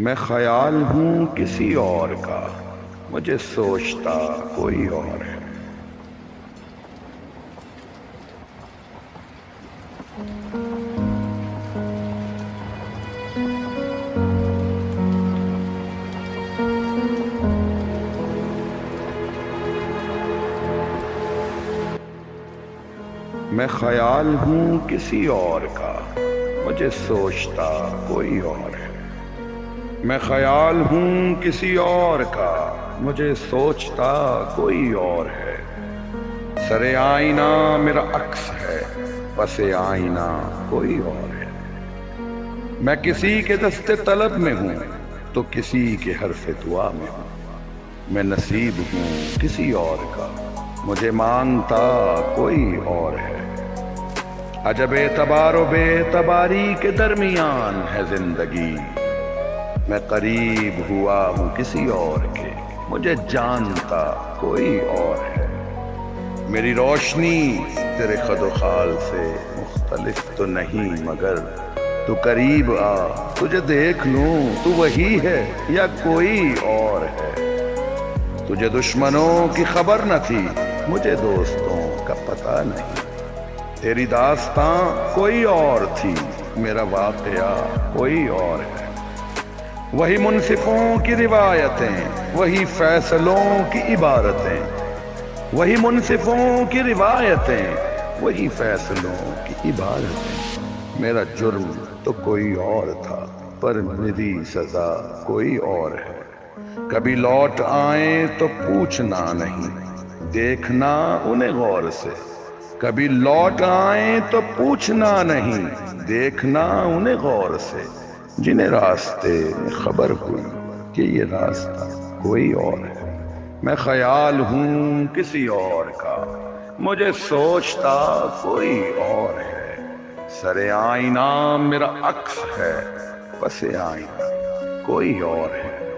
میں خیال ہوں کسی اور کا، مجھے سوچتا کوئی اور ہے۔ میں خیال ہوں کسی اور کا، مجھے سوچتا کوئی اور ہے۔ میں خیال ہوں کسی اور کا، مجھے سوچتا کوئی اور ہے۔ سر آئینہ میرا عکس ہے، پس آئینہ کوئی اور ہے۔ میں کسی کے دست طلب میں ہوں تو کسی کے حرف دعا میں ہوں۔ میں نصیب ہوں کسی اور کا، مجھے مانتا کوئی اور ہے۔ عجب اعتبار و بے اعتباری کے درمیان ہے زندگی۔ میں قریب ہوا ہوں کسی اور کے، مجھے جانتا کوئی اور ہے۔ میری روشنی تیرے خد و خال سے مختلف تو نہیں، مگر تو قریب آ، تجھے دیکھ لوں تو وہی ہے یا کوئی اور ہے۔ تجھے دشمنوں کی خبر نہ تھی، مجھے دوستوں کا پتہ نہیں۔ تیری داستاں کوئی اور تھی، میرا واقعہ کوئی اور ہے۔ وہی منصفوں کی روایتیں، وہی فیصلوں کی عبارتیں، وہی منصفوں کی روایتیں، وہی فیصلوں کی عبارتیں۔ میرا جرم تو کوئی اور تھا، پر میری سزا کوئی اور ہے۔ کبھی لوٹ آئیں تو پوچھنا نہیں، دیکھنا انہیں غور سے۔ کبھی لوٹ آئیں تو پوچھنا نہیں، دیکھنا انہیں غور سے۔ جنہیں راستے میں خبر ہوئی کہ یہ راستہ کوئی اور ہے۔ میں خیال ہوں کسی اور کا، مجھے سوچتا کوئی اور ہے۔ سر آئینہ میرا عکس ہے، پس آئینہ کوئی اور ہے۔